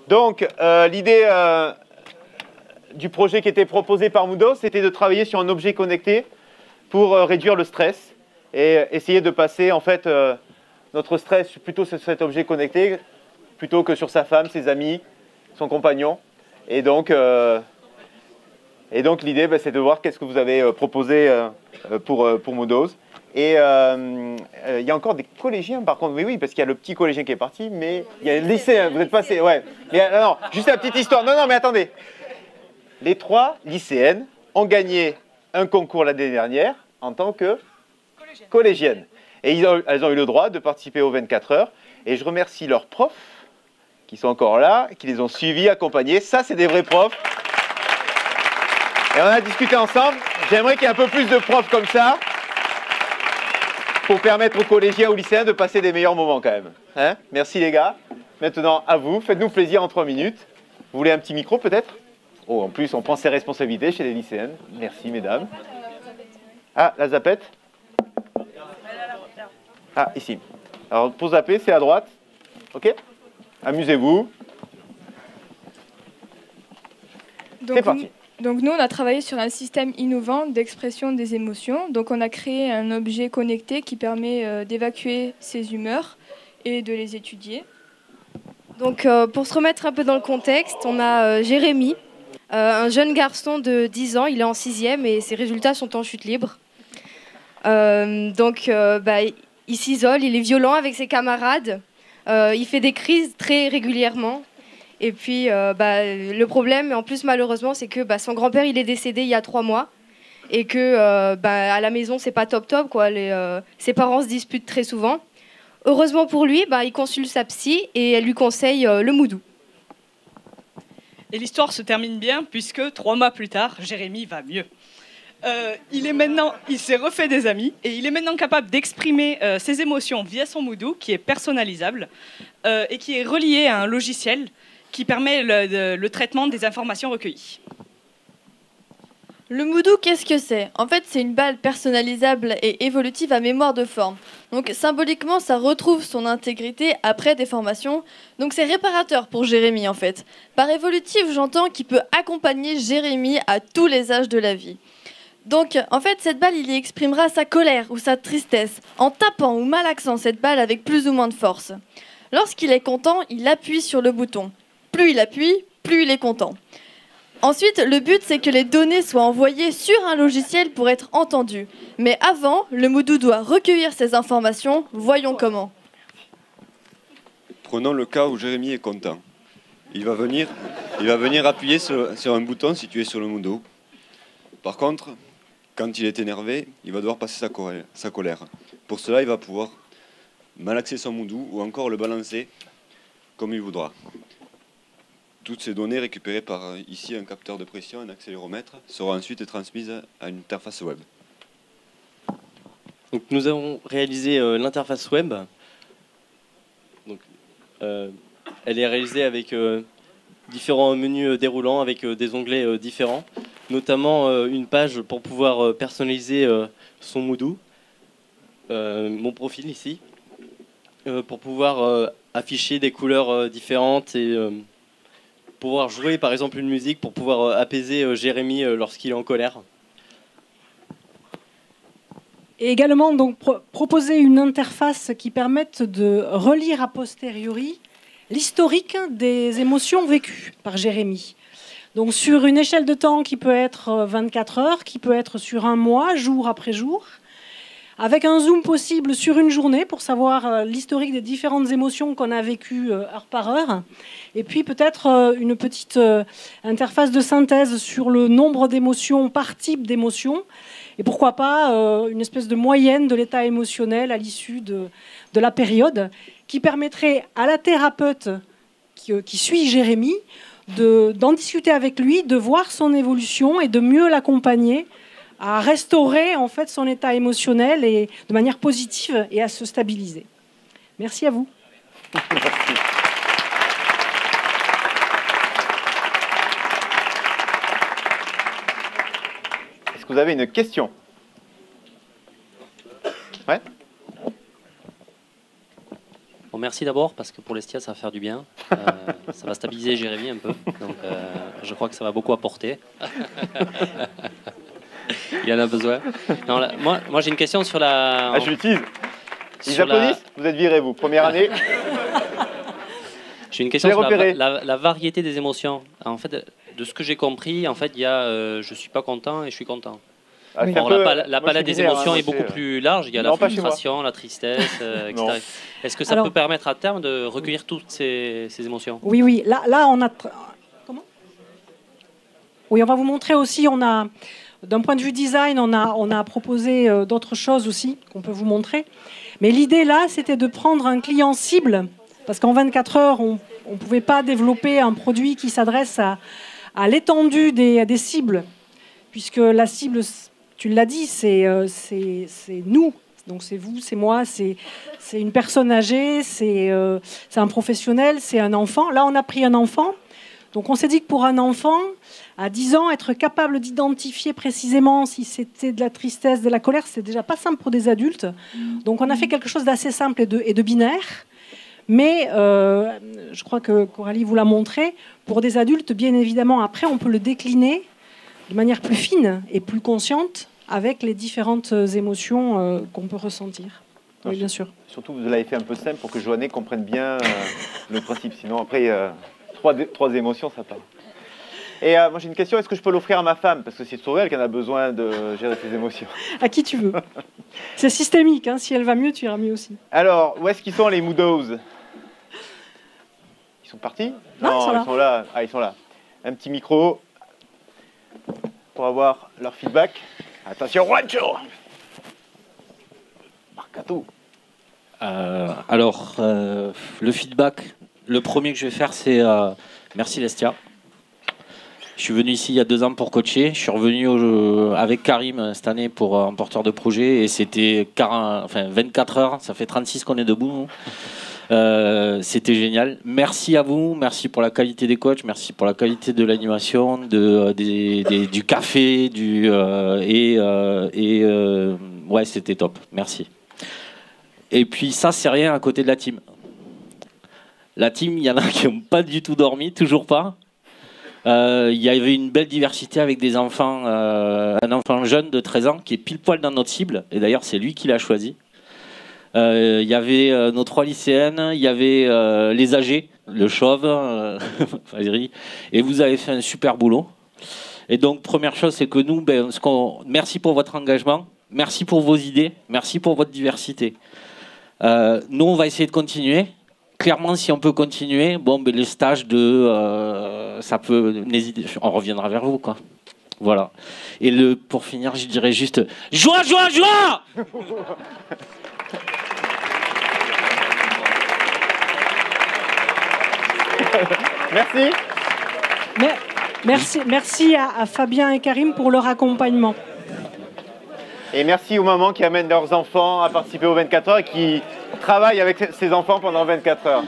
Donc, l'idée du projet qui était proposé par Moodle, c'était de travailler sur un objet connecté pour réduire le stress et essayer de passer en fait notre stress plutôt sur cet objet connecté plutôt que sur sa femme, ses amis, son compagnon. Et donc l'idée, c'est de voir qu'est-ce que vous avez proposé pour Moodle. Et il y a encore des collégiens par contre, oui, parce qu'il y a le petit collégien qui est parti, mais il y a le lycéen, vous êtes passé, ouais. Mais, non, juste la petite histoire, non, mais attendez. Les 3 lycéennes ont gagné un concours l'année dernière en tant que collégiennes. Et elles ont eu le droit de participer aux 24 heures. Et je remercie leurs profs qui sont encore là, qui les ont suivis, accompagnés. Ça, c'est des vrais profs. Et on a discuté ensemble. J'aimerais qu'il y ait un peu plus de profs comme ça pour permettre aux collégiens, aux lycéens de passer des meilleurs moments quand même. Hein? Merci les gars. Maintenant, à vous. Faites-nous plaisir en 3 minutes. Vous voulez un petit micro peut-être? Oh, en plus, on prend ses responsabilités chez les lycéennes. Merci, mesdames. Ah, la zapette? Ah, ici. Alors, pour zapper, c'est à droite. OK? Amusez-vous. C'est parti. Donc, nous, on a travaillé sur un système innovant d'expression des émotions. Donc, on a créé un objet connecté qui permet d'évacuer ses humeurs et de les étudier. Donc, pour se remettre un peu dans le contexte, on a Jérémy. Un jeune garçon de 10 ans, il est en 6e et ses résultats sont en chute libre. Il s'isole, il est violent avec ses camarades, il fait des crises très régulièrement. Et puis le problème, en plus malheureusement, c'est que son grand-père il est décédé il y a 3 mois et que à la maison c'est pas top quoi. Ses parents se disputent très souvent. Heureusement pour lui, il consulte sa psy et elle lui conseille le Moodle. Et l'histoire se termine bien puisque 3 mois plus tard, Jérémy va mieux. Il s'est refait des amis et il est maintenant capable d'exprimer ses émotions via son Moodle qui est personnalisable et qui est relié à un logiciel qui permet le traitement des informations recueillies. Le Moodle, qu'est-ce que c'est? En fait, c'est une balle personnalisable et évolutive à mémoire de forme. Donc, symboliquement, ça retrouve son intégrité après déformation. Donc, c'est réparateur pour Jérémy, en fait. Par évolutif, j'entends qu'il peut accompagner Jérémy à tous les âges de la vie. Donc, en fait, cette balle, il y exprimera sa colère ou sa tristesse en tapant ou malaxant cette balle avec plus ou moins de force. Lorsqu'il est content, il appuie sur le bouton. Plus il appuie, plus il est content. Ensuite, le but, c'est que les données soient envoyées sur un logiciel pour être entendues. Mais avant, le Moodle doit recueillir ces informations. Voyons comment. Prenons le cas où Jérémy est content. Il va venir appuyer sur un bouton situé sur le Moodle. Par contre, quand il est énervé, il va devoir passer sa colère. Pour cela, il va pouvoir malaxer son Moodle ou encore le balancer comme il voudra. Toutes ces données récupérées par ici un capteur de pression, un accéléromètre, seront ensuite transmises à une interface web. Donc, nous avons réalisé l'interface web. Donc, elle est réalisée avec différents menus déroulants, avec des onglets différents, notamment une page pour pouvoir personnaliser son Moodle, mon profil ici, pour pouvoir afficher des couleurs différentes et pouvoir jouer par exemple une musique pour pouvoir apaiser Jérémy lorsqu'il est en colère. Et également donc, proposer une interface qui permette de relire a posteriori l'historique des émotions vécues par Jérémy. Donc sur une échelle de temps qui peut être 24 heures, qui peut être sur un mois, jour après jour, avec un zoom possible sur une journée pour savoir l'historique des différentes émotions qu'on a vécues heure par heure. Et puis peut-être une petite interface de synthèse sur le nombre d'émotions par type d'émotion. Et pourquoi pas une espèce de moyenne de l'état émotionnel à l'issue de la période qui permettrait à la thérapeute qui suit Jérémy d'en discuter avec lui, de voir son évolution et de mieux l'accompagner à restaurer en fait son état émotionnel et de manière positive et à se stabiliser. Merci à vous. Est-ce que vous avez une question? Bon, merci d'abord parce que pour l'Estia, ça va faire du bien. Ça va stabiliser Jérémy un peu. Donc, je crois que ça va beaucoup apporter. Il en a besoin. Non, là, moi j'ai une question sur la. Ah, je l'utilise. Ils applaudissent. Vous êtes virés, vous. Première année. J'ai une question sur la variété des émotions. En fait, de ce que j'ai compris, en fait, il y a je suis pas content et je suis content. Oui. Bon, la palette des émotions est beaucoup plus large. Il y a la frustration, la tristesse, etc. Est-ce que ça peut permettre à terme de recueillir toutes ces émotions? Oui, oui. Là, on a... Comment? Oui, on va vous montrer aussi, on a... D'un point de vue design, on a proposé d'autres choses aussi qu'on peut vous montrer. Mais l'idée là, c'était de prendre un client cible, parce qu'en 24 heures, on ne pouvait pas développer un produit qui s'adresse à l'étendue des cibles, puisque la cible, tu l'as dit, c'est nous. Donc c'est vous, c'est moi, c'est une personne âgée, c'est un professionnel, c'est un enfant. Là, on a pris un enfant. Donc on s'est dit que pour un enfant, à 10 ans, être capable d'identifier précisément si c'était de la tristesse, de la colère, c'est déjà pas simple pour des adultes. Donc on a fait quelque chose d'assez simple et de binaire. Mais je crois que Coralie vous l'a montré, pour des adultes, bien évidemment, après, on peut le décliner de manière plus fine et plus consciente avec les différentes émotions qu'on peut ressentir. Oui, bien sûr. Surtout, vous l'avez fait un peu simple pour que Joannet comprenne bien le principe. Sinon, après, trois émotions, ça part. Et moi, j'ai une question. Est-ce que je peux l'offrir à ma femme? Parce que c'est surtout elle qui en a besoin de gérer ses émotions. À qui tu veux. C'est systémique. Hein. Si elle va mieux, tu iras mieux aussi. Alors, où est-ce qu'ils sont, les Moodos? Ils sont partis? Non, ils sont là. Ah, ils sont là. Un petit micro pour avoir leur feedback. Attention, Juancho! Marcato. Alors, le feedback, le premier que je vais faire, c'est merci Lestia. Je suis venu ici il y a 2 ans pour coacher. Je suis revenu avec Karim cette année pour un porteur de projet et c'était 24 heures. Ça fait 36 qu'on est debout. C'était génial. Merci à vous. Merci pour la qualité des coachs. Merci pour la qualité de l'animation, du café, ouais, c'était top. Merci. Et puis ça, c'est rien à côté de la team. La team, il y en a qui n'ont pas du tout dormi, toujours pas. Il y avait une belle diversité avec des enfants, un enfant jeune de 13 ans qui est pile poil dans notre cible. Et d'ailleurs, c'est lui qui l'a choisi. Il y avait nos 3 lycéennes, il y avait les âgés, le chauve, Valérie. Et vous avez fait un super boulot. Et donc, première chose, c'est que nous, merci pour votre engagement, merci pour vos idées, merci pour votre diversité. Nous, on va essayer de continuer. Clairement, si on peut continuer, les stages ça peut. On reviendra vers vous, quoi. Voilà. Et pour finir, je dirais juste joie, joie, joie. Merci. Merci à Fabien et Karim pour leur accompagnement. Et merci aux mamans qui amènent leurs enfants à participer aux 24 heures et qui travaillent avec ces enfants pendant 24 heures.